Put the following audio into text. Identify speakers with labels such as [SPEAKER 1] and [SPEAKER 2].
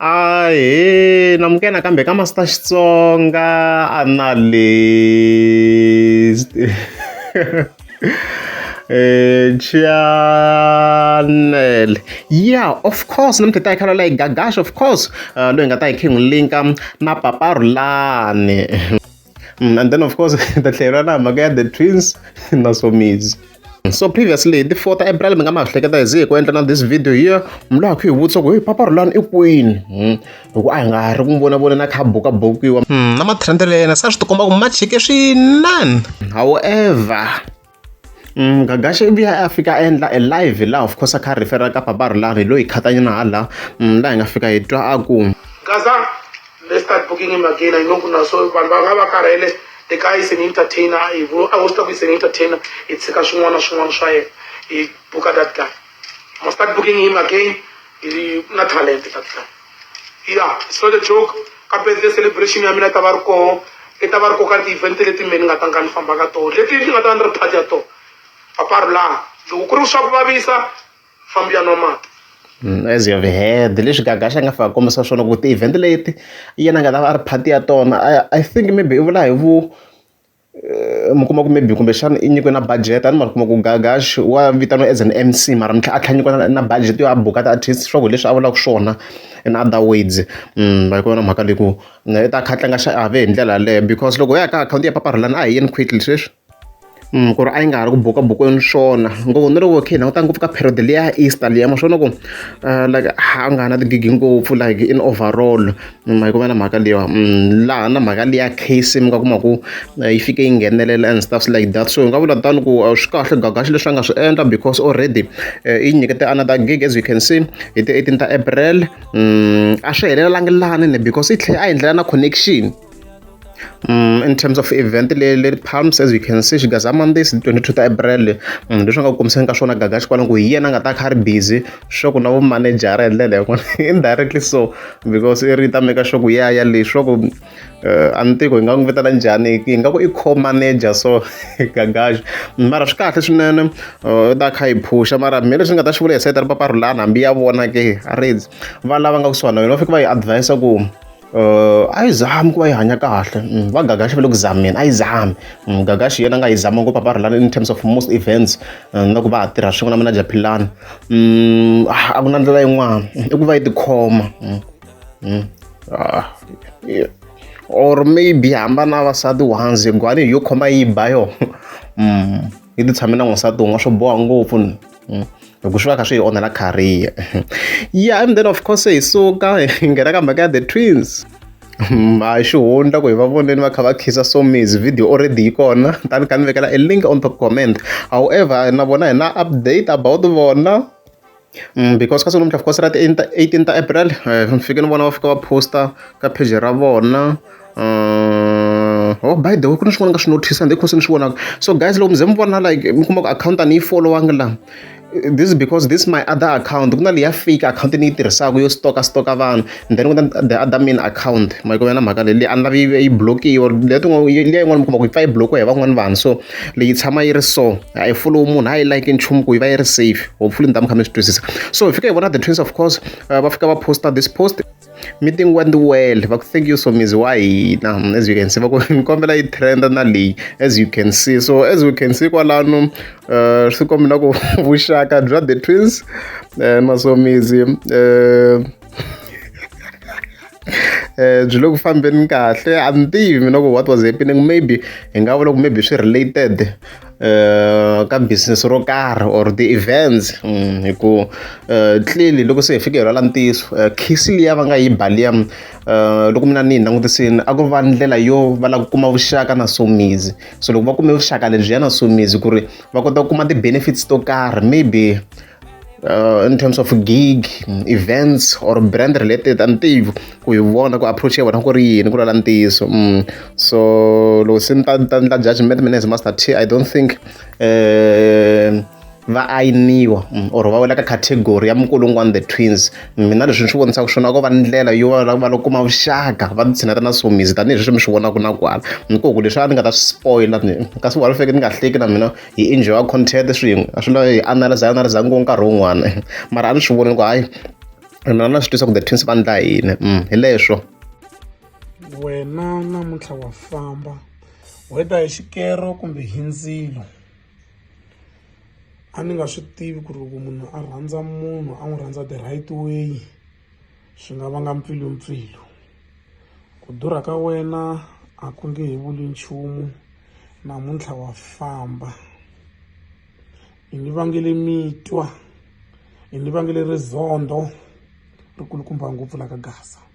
[SPEAKER 1] Ahee, namukela kambe ka Master Xitsonga analyst. Channel. Yeah, of course, namthi ta khala like Gagash, of course. Loyi nga ta hi khe n'wi linka na Paparulani. And then of course the tlhela na mhaka ya the twins na Somizi. So previously the 4th April mi nga ma hleketa hi zi ku endla na this video here mi laha ku hi vutisa ku hey Paparulani i kwini loko a hi nga ri ku n'wi vona na kha bukabukiwa na matrend la yena sa swi tikomba ku ma chike swinene. However Gagash ivi a fika endla a live laha of course a kha refera ka Paparulani loyi khatanya na hala laha hi nga fika hi twa a ku
[SPEAKER 2] Gaza, let's start booking him again. I know kuna so vanhu va nga va karhele. The guy is an entertainer. I was talking with an entertainer. It's a shungwana shy. He book that guy. Must start booking him again. He's not talented that guy. Yeah, it's not a joke. Kapete celebration ya mina tabarko. Itabarko ka event leti meni nga tangani famba ka to. Leti nga tandra party to. Paparulani. Loko ku ri swa ku vavisa fambi ya normal.
[SPEAKER 1] As you've heard, leswi Gagash a nga fika kombisa swona ku ti-event leti yena nga ta va a ri phati ya tona. I think maybe i vula hi vu mi kuma ku maybe kumbexana i nyikiwe na budget a ni ma kuma ku Gagash wa vitaniwa as an MC mara mi tlhela a tlhela nyikiwa na budget yo a buka ti-artist swa ku leswi a vulaka swona in other words va kona mhaka leyi ku i ta kha tlanga xiave hi ndlela yaleyo because loko hi ya ka akhawunti ya Paparulani a hi yeni quickly sweswi ku ri a yi nga ha ri ku bukabukiweni swona ngopfu ni loko khe hi languta ngopfu ka period leya Easter leya ma swona ku like a nga ha na tigigi ngopfu like in overall ma yi kumana mhaka leyiwa laha na mhaka leya case mi nga kuma ku yi fike yi nghenelela and stuff like that so hi nga vula tani ku swi kahle Gagash leswi a nga swi endla because already i nyikete another gig as you can see hi ti 18 ta April a swi helelangi lani because i tlhela a endlela na connection in terms of event le Palms as you can see xigazamani this 22 ta April leswi nga ku komiseni ka swona Gagash kwala ku hi yena nga ta kha ri busy sure ku na vu manager hi ndlela yin'wana indirectly so because i rita make sure ku ya leswi ku a ni tivi ku hi nga n'wi vitana njhani hi nga ku i co-manager so Gagash mara swi kahle swinene i ta kha hi phusha mara mina leswi nga ta xi vula hi sayiti ri Paparulani hambi ya vona ke a ridzi va lava nga kusuhana na yena va fika va hi advise ku a yi zami ku va yi hanya kahle va Gagash va le ku zameni a yi zami Gagash yena nga yi zama ngopfu Paparulani in terms of most events na ku va ha tirha swin'we na manager Philani a ku na ndlela yin'wana i ku va yi tikhoma or maybe hambana vasati wanzi gwani yo khoma yi ba yo yi ti tshame na n'wansati wun'wa swo boha ngopfu loko swi va kha swi hi onhela career yeah and then of course hi suka hi nghena ka mhaka ya the twins a xi hundla ku hi va voneni va kha va khisa Somizi video already yi kona tani kha ni vekela a link on top comment however na vona hi na update about vona because ka namuntlha of course ra ti 18 ta April ni fike ni vona va fika va posta ka page ra vona oh by the way ku na swin'wana ka swi notice and ni swi vonaka so guys loko mi ze mi vona like mi kuma ku account a ni yi followanga laha this is because this is my other account ku na leya fake account ni yi tirhisaka yo stoka vanhu and then ku na the other main account ma yi na mhaka leyi a ni lavi yi blokiwa leya yin'wana mi kuma ku yi pfa yi blokiwa hi van'wana vanhu so leyi tshama yi ri so a yi follow munhu a yi like nchumu ku yi va yi ri safe hopefully ni ta mi kha mi swi twisisa so hi fika hi vona the twins of course va fika va posta this post meeting went well va ku thank you Somizi wa hina as you can see va ku ni kombela yi trend na leyi as you can see so as you can see kwalano swi kombela ku vuxaka bya the twins na Somizi byi le ku fambeni kahle a ni tivi mina ku what was happening maybe hi nga vula ku maybe swi related ka business ro karhi or the events hi ku clearly loko se hi fike hi rhwala ntiyiso khisi liya va nga yi ba liya loko mina ni yi langutisini a ku va ndlela yo va lava ku kuma vuxaka na Somizi so loko va kume vuxaka lebyiya na Somizi ku ri va kota ku kuma ti-benefits to karhi maybe in terms of gig events or brand related and tivi ku hi vona ku approach ya vona ku ri yini ku lala ntiyiso so loko se ni ta ndla judgment mina as Master T I don't think va ayiniwa or va wela ka category ya Mkulungwana the twins mina leswi ni swi vonisaka swona ko va ndlela yo va lo kuma vuxaka va titshineta na Somizi tanihileswi mi swi vonaka na kwala nkoku leswi a ni nga ta swi spoiler kasi wa feke ni nga hleki na mina hi enjoy content swin'we a swi la hi analyze ngopfu nkarhi wun'wana mara a ni swi voni ku hayi mina na swi twisa ku the twins va ndla yini hi leswo.
[SPEAKER 2] Wena namuntlha wa famba whether hi xikero kumbe hi ndzilo, a ni nga swi tivi ku ri loko munhu a rhandza munhu a n'wi rhandza the right way swi nga vanga mpfilumpfilu. Ku durha ka wena a ku nge he vuli nchumu, namuntlha wa famba. I ni vangele mitwa, i ni vangele rizondo ri kulukumba ngopfu la ka Gaza.